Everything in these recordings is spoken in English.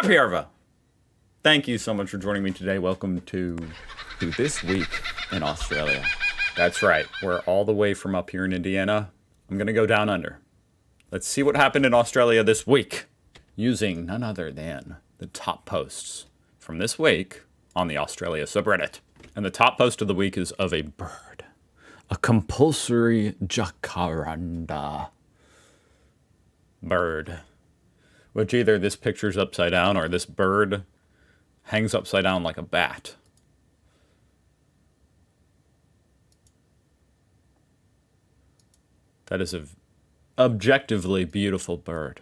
Happy Arva! Thank you so much for joining me today. Welcome to This Week in Australia. That's right, we're all the way from up here in Indiana. I'm gonna go down under. Let's see what happened in Australia this week, using none other than the top posts from this week on the Australia subreddit. And the top post of the week is of a bird. A compulsory jacaranda bird. Which either this picture's upside down or this bird hangs upside down like a bat. That is an objectively beautiful bird.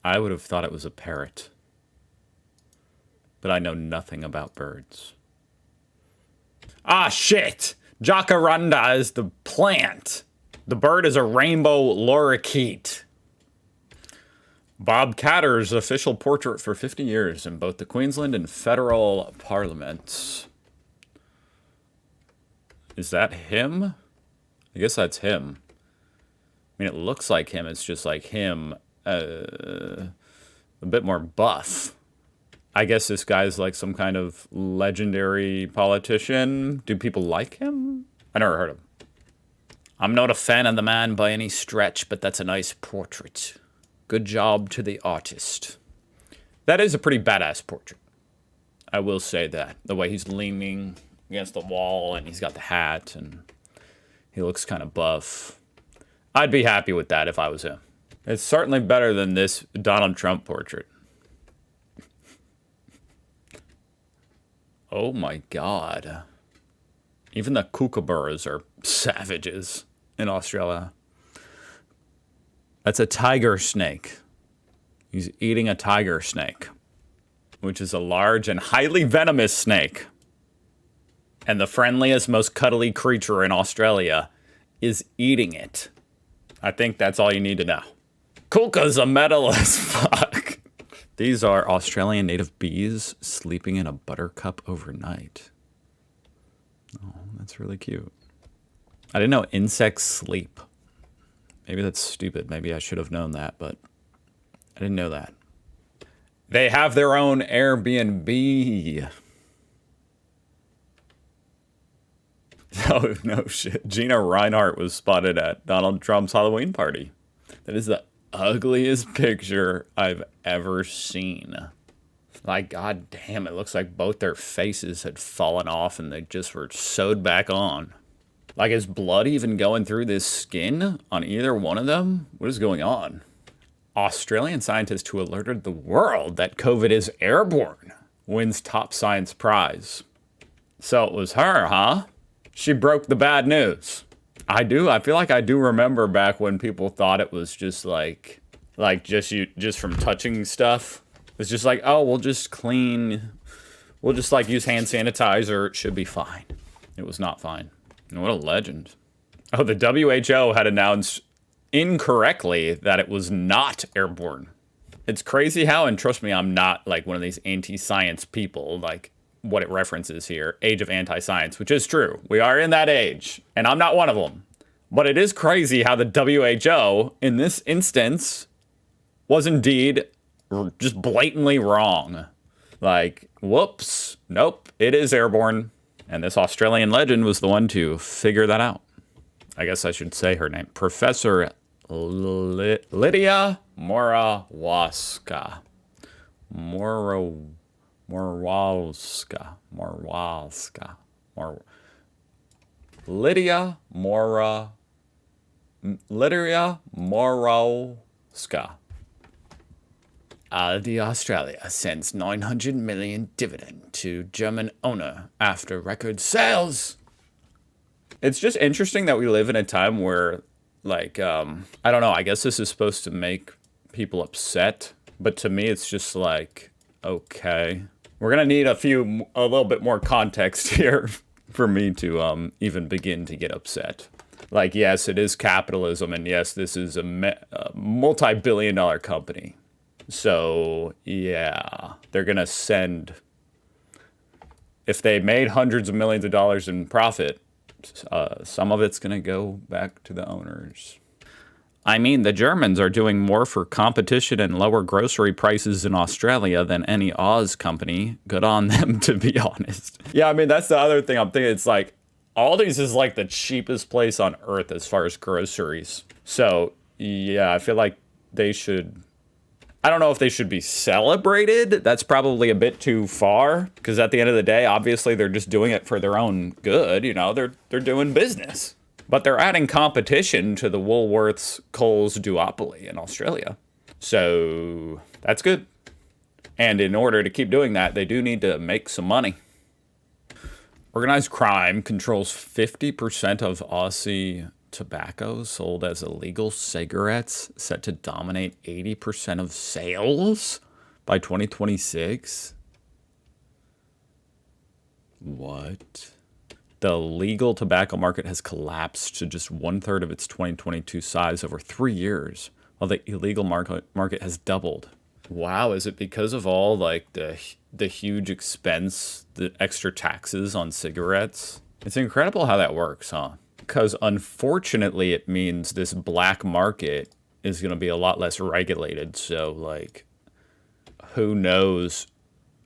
I would have thought it was a parrot. But I know nothing about birds. Ah, shit! Jacaranda is the plant. The bird is a rainbow lorikeet. Bob Catter's official portrait for 50 years in both the Queensland and federal parliaments. Is that him? I guess that's him. I mean, it looks like him. It's just like him, a bit more buff. I guess this guy's like some kind of legendary politician. Do people like him? I never heard of him. I'm not a fan of the man by any stretch, but that's a nice portrait. Good job to the artist. That is a pretty badass portrait. I will say that. The way he's leaning against the wall and he's got the hat and he looks kind of buff. I'd be happy with that if I was him. It's certainly better than this Donald Trump portrait. Oh my God. Even the kookaburras are savages in Australia. That's a tiger snake. He's eating a tiger snake, which is a large and highly venomous snake. And the friendliest, most cuddly creature in Australia is eating it. I think that's all you need to know. Kuka's a metal as fuck. These are Australian native bees sleeping in a buttercup overnight. Oh, that's really cute. I didn't know insects sleep. Maybe that's stupid. Maybe I should have known that, but I didn't know that. They have their own Airbnb. Oh, no shit. Gina Reinhardt was spotted at Donald Trump's Halloween party. That is the ugliest picture I've ever seen. Like, god damn, it looks like both their faces had fallen off and they just were sewed back on. Like, is blood even going through this skin on either one of them? What is going on? Australian scientist who alerted the world that COVID is airborne wins top science prize. So it was her, huh? She broke the bad news. I feel like I do remember back when people thought it was just like just from touching stuff. It's just like, oh, we'll just like use hand sanitizer. It should be fine. It was not fine. And what a legend. Oh, the WHO had announced incorrectly that it was not airborne. It's crazy how, and trust me, I'm not like one of these anti-science people, like what it references here, age of anti-science, which is true. We are in that age, and I'm not one of them. But it is crazy how the WHO, in this instance, was indeed just blatantly wrong. Like, whoops, nope, it is airborne. And this Australian legend was the one to figure that out. I guess I should say her name. Professor Lydia Morawska. Lydia Morawska. Aldi Australia sends 900 million dividend to German owner after record sales. It's just interesting that we live in a time where, like, I don't know, I guess this is supposed to make people upset, but to me it's just like, okay. We're gonna need a little bit more context here for me to even begin to get upset. Like, yes, it is capitalism, and yes, this is a multi-billion-dollar company. So, yeah, they're going to send, if they made hundreds of millions of dollars in profit, some of it's going to go back to the owners. I mean, the Germans are doing more for competition and lower grocery prices in Australia than any Oz company. Good on them, to be honest. Yeah, I mean, that's the other thing I'm thinking. It's like, Aldi's is like the cheapest place on earth as far as groceries. So, yeah, I feel like they should... I don't know if they should be celebrated. That's probably a bit too far, because at the end of the day, obviously, they're just doing it for their own good. You know, they're doing business. But they're adding competition to the Woolworths Coles duopoly in Australia. So that's good. And in order to keep doing that, they do need to make some money. Organized crime controls 50% of Aussie tobacco sold as illegal cigarettes, set to dominate 80% of sales by 2026. What? The legal tobacco market has collapsed to just 1/3 of its 2022 size over 3 years, while the illegal market has doubled. Wow, is it because of all like the huge expense, the extra taxes on cigarettes? It's incredible how that works, huh? Because unfortunately, it means this black market is going to be a lot less regulated. So, like, who knows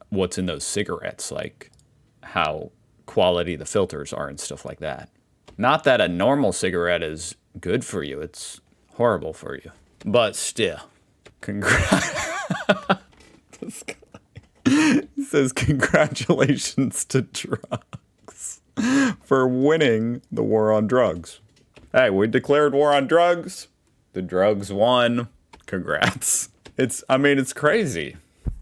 what's in those cigarettes? Like, how quality the filters are and stuff like that. Not that a normal cigarette is good for you. It's horrible for you. But still, this guy says congratulations to drugs for winning the war on drugs. Hey, we declared war on drugs. The drugs won. Congrats. It's crazy.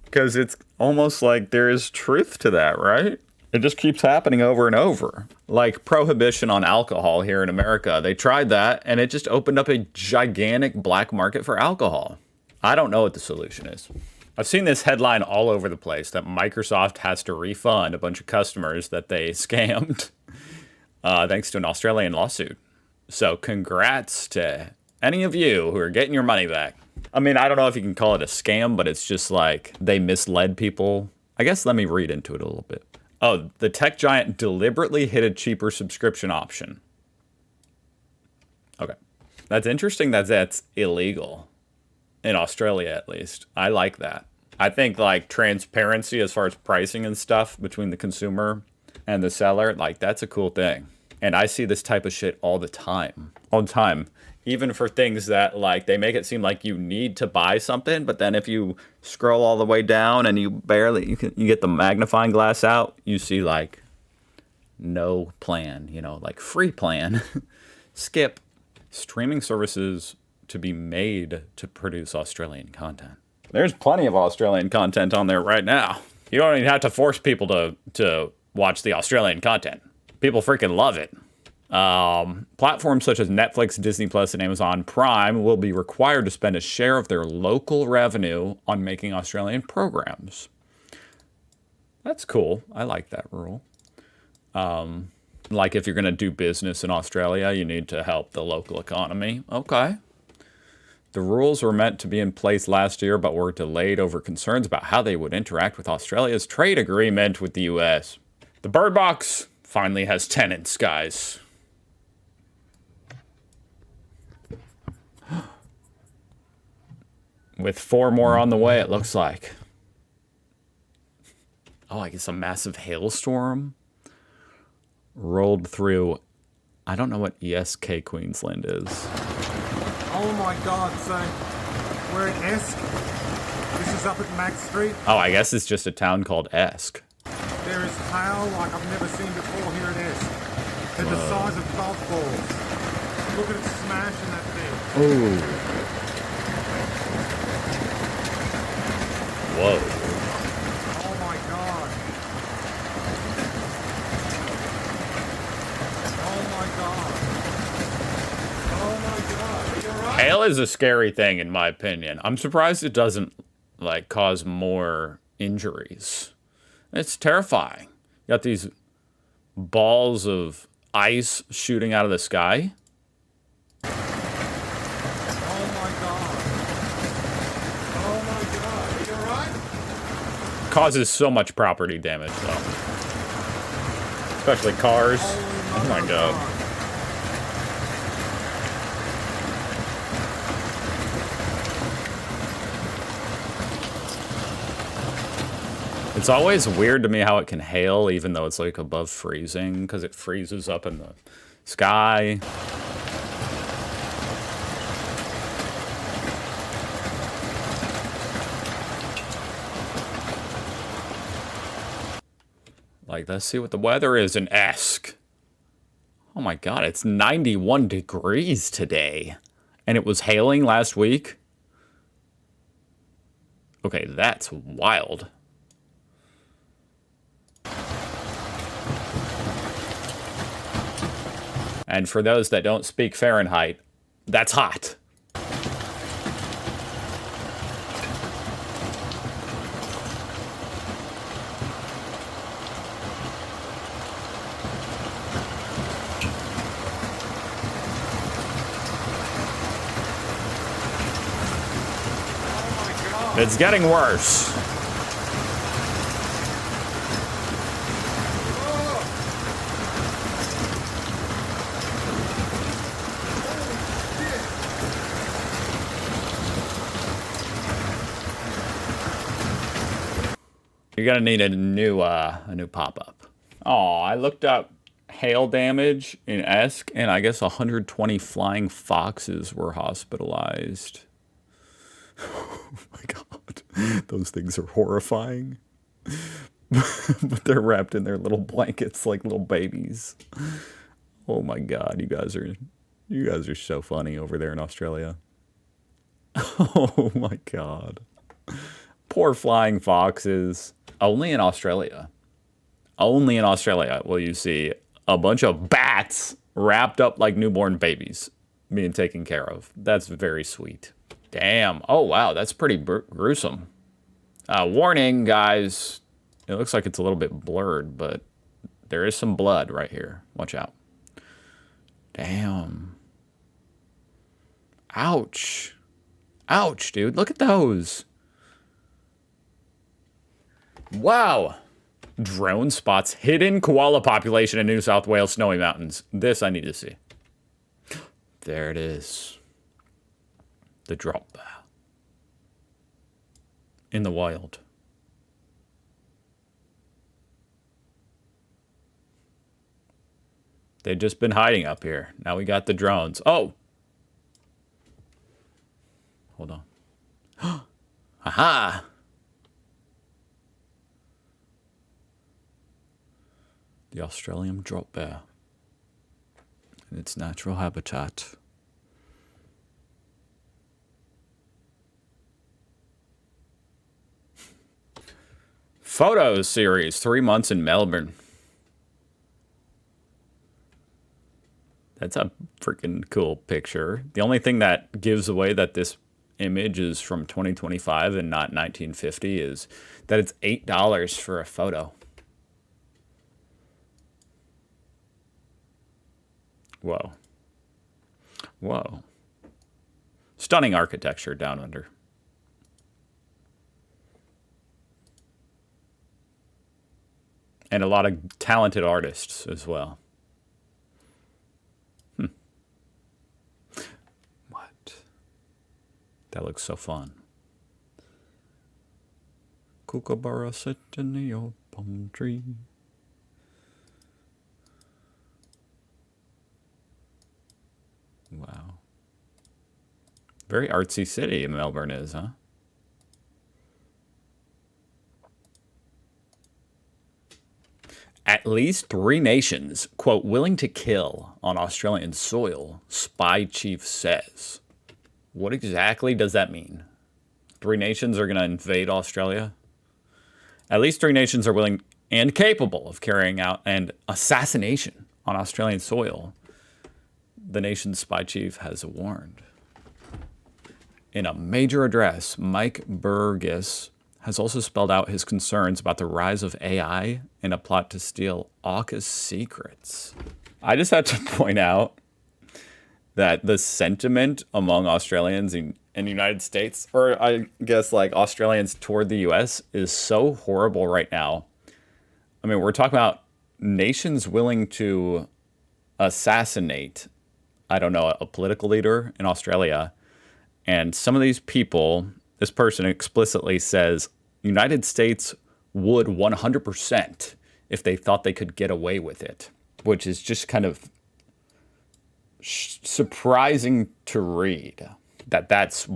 Because it's almost like there is truth to that, right? It just keeps happening over and over. Like prohibition on alcohol here in America. They tried that, and it just opened up a gigantic black market for alcohol. I don't know what the solution is. I've seen this headline all over the place that Microsoft has to refund a bunch of customers that they scammed thanks to an Australian lawsuit. So congrats to any of you who are getting your money back. I mean, I don't know if you can call it a scam, but it's just like they misled people. I guess let me read into it a little bit. Oh, the tech giant deliberately hid a cheaper subscription option. Okay. That's interesting that that's illegal. In Australia, at least. I like that. I think, like, transparency as far as pricing and stuff between the consumer and the seller, like, that's a cool thing. And I see this type of shit all the time. All the time. Even for things that, like, they make it seem like you need to buy something, but then if you scroll all the way down and you get the magnifying glass out, you see, like, no plan, you know, like, free plan. Skip. Streaming services to be made to produce Australian content. There's plenty of Australian content on there right now. You don't even have to force people to watch the Australian content. People freaking love it. Platforms such as Netflix, Disney Plus, and Amazon Prime will be required to spend a share of their local revenue on making Australian programs. That's cool. I like that rule. Like if you're going to do business in Australia, you need to help the local economy. Okay. The rules were meant to be in place last year, but were delayed over concerns about how they would interact with Australia's trade agreement with the US. The Bird Box finally has tenants, guys. With 4 more on the way, it looks like. Oh, I guess a massive hailstorm rolled through. I don't know what ESK Queensland is. Oh my god, so we're at Esk. This is up at Max Street. Oh, I guess it's just a town called Esk. There is hail like I've never seen before here at Esk. They're the size of golf balls. Look at it smashing that thing. Ooh. Whoa. Oh my god. Oh my god. Oh my god. You're right. Hail is a scary thing, in my opinion. I'm surprised it doesn't, like, cause more injuries. It's terrifying. You got these balls of ice shooting out of the sky. Oh my god. Oh my god. You're right. Causes so much property damage, though. Especially cars. Oh my god. It's always weird to me how it can hail even though it's like above freezing, because it freezes up in the sky. Like, let's see what the weather is in Esk. Oh my god, it's 91 degrees today. And it was hailing last week? Okay, that's wild. And for those that don't speak Fahrenheit, that's hot. It's getting worse. You're gonna need a new pop-up. Oh, I looked up hail damage in Esk, and I guess 120 flying foxes were hospitalized. Oh my god, those things are horrifying. But they're wrapped in their little blankets like little babies. Oh my god, you guys are so funny over there in Australia. Oh my god. Poor flying foxes. Only in Australia. Only in Australia will you see a bunch of bats wrapped up like newborn babies being taken care of. That's very sweet. Damn. Oh, wow. That's pretty gruesome. Warning, guys. It looks like it's a little bit blurred, but there is some blood right here. Watch out. Damn. Ouch. Ouch, dude. Look at those. Wow. Drone spots hidden koala population in New South Wales snowy mountains. This I need to see. There it is. The drop bear. In the wild. They've just been hiding up here. Now we got the drones. Oh! Hold on. Aha! The Australian drop bear in its natural habitat. Photos series, 3 months in Melbourne. That's a freaking cool picture. The only thing that gives away that this image is from 2025 and not 1950 is that it's $8 for a photo. Whoa. Whoa. Stunning architecture down under. And a lot of talented artists as well. What? That looks so fun. Kookaburra sit in the old palm tree. Wow. Very artsy city Melbourne is, huh? At least 3 nations, quote, willing to kill on Australian soil, spy chief says. What exactly does that mean? 3 nations are going to invade Australia? At least 3 nations are willing and capable of carrying out an assassination on Australian soil, the nation's spy chief has warned. In a major address, Mike Burgess has also spelled out his concerns about the rise of AI in a plot to steal AUKUS secrets. I just have to point out that the sentiment among Australians in the United States, or I guess like Australians toward the US, is so horrible right now. I mean, we're talking about nations willing to assassinate, I don't know, a political leader in Australia. And some of these people, this person explicitly says, United States would 100% if they thought they could get away with it, which is just kind of surprising to read that that's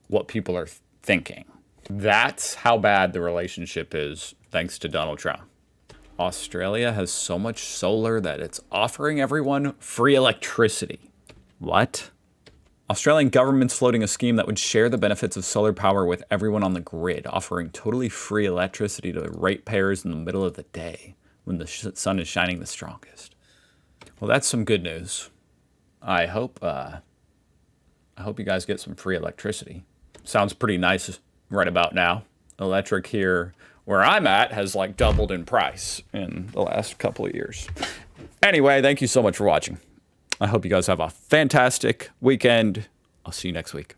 what people are thinking. That's how bad the relationship is, thanks to Donald Trump. Australia has so much solar that it's offering everyone free electricity. What? Australian government's floating a scheme that would share the benefits of solar power with everyone on the grid, offering totally free electricity to ratepayers in the middle of the day when the sun is shining the strongest. Well, that's some good news. I hope you guys get some free electricity. Sounds pretty nice right about now. Electric here where I'm at has like doubled in price in the last couple of years. Anyway, thank you so much for watching. I hope you guys have a fantastic weekend. I'll see you next week.